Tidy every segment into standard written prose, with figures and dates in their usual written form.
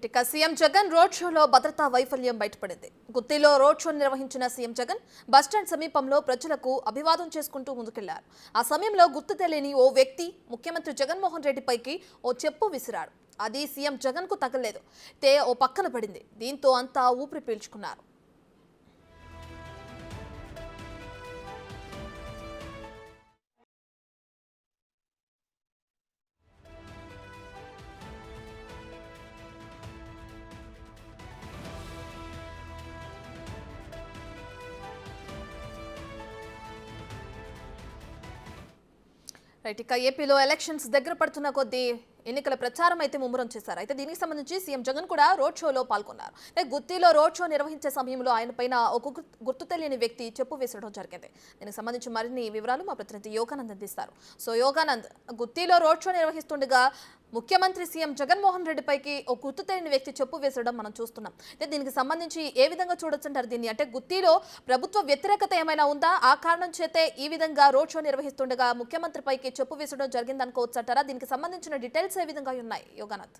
ఇక CM Jagan road షోలో భద్రతా వైఫల్యం బయటపడింది. గుత్తిలో రోడ్ షో నిర్వహించిన సీఎం జగన్ బస్టాండ్ సమీపంలో ప్రజలకు అభివాదం చేసుకుంటూ ముందుకెళ్లారు. ఆ సమయంలో గుర్తు తెలియని ఓ వ్యక్తి ముఖ్యమంత్రి జగన్మోహన్ రెడ్డిపైకి ఓ చెప్పు విసిరాడు. అది సీఎం జగన్ కు తగలేదు, ఓ పక్కన పడింది. దీంతో అంతా ఊపిరి పీల్చుకున్నారు. ఇక ఏపీలో ఎలక్షన్స్ దగ్గర పడుతున్న కొద్దీ ఎన్నికల ప్రచారం అయితే ముమ్మరం చేశారు. అయితే దీనికి సంబంధించి సీఎం జగన్ కూడా రోడ్ షోలో పాల్గొన్నారు. గుత్తిలో రోడ్ షో నిర్వహించే సమయంలో ఆయన పైన ఒక గుర్తు తెలియని వ్యక్తి చెప్పు వేసడం జరిగింది. దీనికి సంబంధించి మరిన్ని వివరాలు మా ప్రతినిధి యోగానంద్ అందిస్తారు. సో యోగానంద్, గుత్తిలో రోడ్ షో నిర్వహిస్తుండగా ముఖ్యమంత్రి సీఎం జగన్మోహన్ రెడ్డిపైకి ఒక గుర్తు తెలియని వ్యక్తి చెప్పు వేసడం మనం చూస్తున్నాం. అయితే దీనికి సంబంధించి ఏ విధంగా చూడొచ్చంటారు దీన్ని? అంటే గుత్తిలో ప్రభుత్వ వ్యతిరేకత ఏమైనా ఉందా? ఆ కారణం చేతే ఈ విధంగా రోడ్ షో నిర్వహిస్తుండగా ముఖ్యమంత్రి పైకి చెప్పు వేసడం జరిగింది అనుకోవచ్చంటారా? దీనికి సంబంధించిన డీటెయిల్స్ ఏ విధంగా ఉన్నాయి యోగానంద్?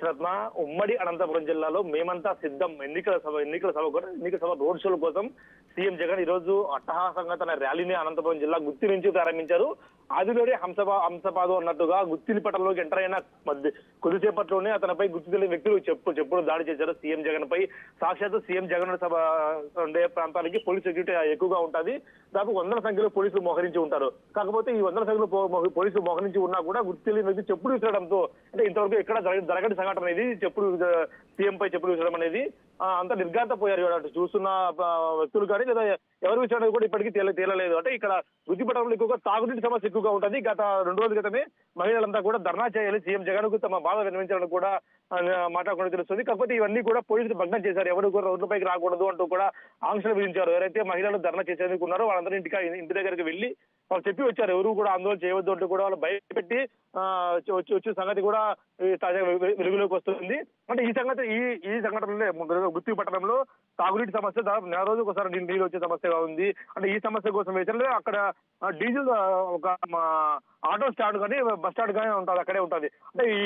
రత్న, ఉమ్మడి అనంతపురం జిల్లాలో మేమంతా సిద్ధం ఎన్నికల సభ రోడ్ షోల కోసం సీఎం జగన్ ఈ రోజు అట్టహాసంగా తన ర్యాలీని అనంతపురం జిల్లా గుత్తి నుంచి ప్రారంభించారు. ఆదిలోనే హంసపాదు అన్నట్టుగా గుత్తిలి పట్టణంలోకి ఎంటర్ అయిన కొద్దిసేపట్లోనే అతనిపై గుర్తు తెలియని వ్యక్తులు చెప్పుడు దాడి చేశారు సీఎం జగన్ పై. సాక్షాత్ సీఎం జగన్ సభ ఉండే ప్రాంతానికి పోలీస్ సెక్యూరిటీ ఎక్కువగా ఉంటుంది. దాదాపు వందల సంఖ్యలో పోలీసులు మోహరించి ఉంటారు. కాకపోతే ఈ వందల సంఖ్యలో పోలీసులు మోహరించి ఉన్నా కూడా గుర్తు తెలియని వ్యక్తి చెప్పుడు విసరడంతో, అంటే ఇంతవరకు ఎక్కడ జరగని సంఘటన అనేది సీఎం పై చెప్పుడు విసరడం అనేది అంత నిర్ఘాంత పోయారు చూస్తున్న వ్యక్తులు కానీ, లేదా ఎవరు విషయాన్ని కూడా ఇప్పటికీ తేలలేదు. అంటే ఇక్కడ గుత్తిపట్టణంలో ఎక్కువగా తాగునీటి సమస్య ఎక్కువగా ఉంటుంది. గత 2 రోజుల క్రితమే మహిళలంతా కూడా ధర్నా చేయాలి, సీఎం జగన్ కు తమ బాధ వినిపించాలని కూడా మాట్లాడుకుంటూ తెలుస్తుంది. కాకపోతే ఇవన్నీ కూడా పోలీసులు భగ్నం చేశారు. ఎవరు కూడా రోడ్లపైకి రాకూడదు అంటూ కూడా ఆంక్షలు విధించారు. ఎవరైతే మహిళలు ధర్నా చేసేందుకు ఉన్నారో వాళ్ళందరూ ఇంటి దగ్గరికి వెళ్లి వాళ్ళు చెప్పి వచ్చారు, ఎవరు కూడా ఆందోళన చేయవద్దు అంటూ కూడా వాళ్ళు భయపెట్టి వచ్చే సంగతి కూడా తాజాగా వెలుగులోకి వస్తుంది. అంటే ఈ సంఘటనలో గుత్తి పట్టణంలో తాగునీటి సమస్య దాదాపు 4 రోజులకు ఒకసారి నీళ్ళు వచ్చే సమస్యగా ఉంది. అంటే ఈ సమస్య కోసం వేసారు. అక్కడ డీజిల్ ఒక ఆటో స్టాండ్ కానీ బస్ స్టాండ్ కానీ ఉంటుంది, అక్కడే ఉంటుంది. అంటే ఈ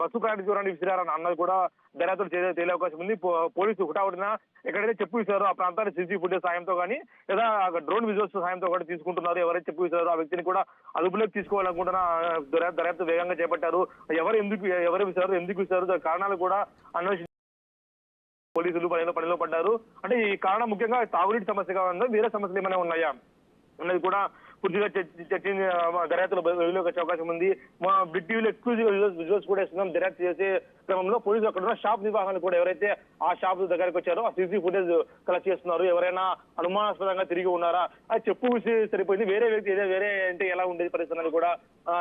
బస్సు ప్రయాణించడానికి విసిరారని అన్నది కూడా దర్యాప్తులు తేలే అవకాశం ఉంది. పోలీసులు హుటాహుటిన ఎక్కడైతే చెప్పు విసారో ఆ ప్రాంతాన్ని సీసీ ఫుటేజ్ సాయంతో కానీ, లేదా డ్రోన్ విజువల్స్ సాయంతో కూడా తీసుకుంటున్నారు. ఎవరైతే చెప్పు విసారో ఆ వ్యక్తిని కూడా అదుపులోకి తీసుకోవాలనుకుంటున్న దర్యాప్తు వేగంగా చేపట్టారు. ఎవరు విసారో, ఎందుకు విసారో కారణాలు కూడా అన్వేషించారు. పోలీసులు పనిలో పడ్డారు. అంటే ఈ కారణం ముఖ్యంగా తాగునీటి సమస్యగా ఉందో, వేరే సమస్యలు ఏమైనా ఉన్నాయా అన్నది కూడా పూర్తిగా చర్చించి దర్యాప్తులో వెలుగులోకి వచ్చే అవకాశం ఉంది. మా బిగ్ టీవీలో ఎక్స్క్లూజివ్ విజువల్స్ కూడా ఇస్తున్నాం. దర్యాప్తు చేసే క్రమంలో పోలీసులు అక్కడ ఉన్న షాప్ నిర్వాహకులు కూడా ఎవరైతే ఆ షాప్ దగ్గరికి వచ్చారో ఆ సీసీ ఫుటేజ్ కలెక్ట్ చేస్తున్నారు. ఎవరైనా అనుమానాస్పదంగా తిరిగి ఉన్నారా, అది చెప్పు సరిపోయింది, వేరే వ్యక్తి వేరే అంటే ఎలా ఉండేది పరిస్థితి కూడా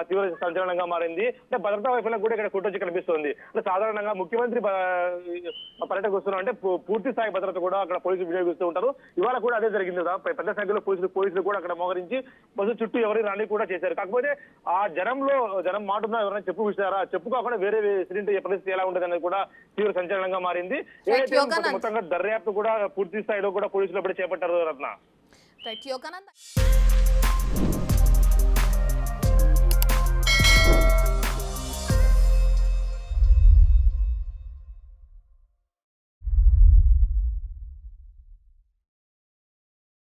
తీవ్ర సంచలనంగా మారింది. అంటే భద్రతా వైఫల్యం కూడా ఇక్కడ కొట్టొచ్చి కనిపిస్తుంది. అంటే సాధారణంగా ముఖ్యమంత్రి పర్యటనకు వస్తున్నారు అంటే పూర్తి స్థాయి భద్రత కూడా అక్కడ పోలీసులు వినియోగిస్తూ ఉంటారు. ఇవాళ కూడా అదే జరిగింది. పెద్ద సంఖ్యలో పోలీసులు కూడా అక్కడ మోహరించి బస్సు చుట్టూ ఎవరి రాని కూడా చేశారు. కాకపోతే ఆ జనం మాటున్నా ఎవరైనా చెప్పు విసారా, చెప్పు కాకుండా వేరే సిలిండర్ పరిస్థితి ఎలా ఉండదు అనేది కూడా తీవ్ర సంచలనంగా మారింది. మొత్తంగా దర్యాప్తు కూడా పూర్తి స్థాయిలో కూడా పోలీసులు అప్పుడే చేపట్టారు. రత్న.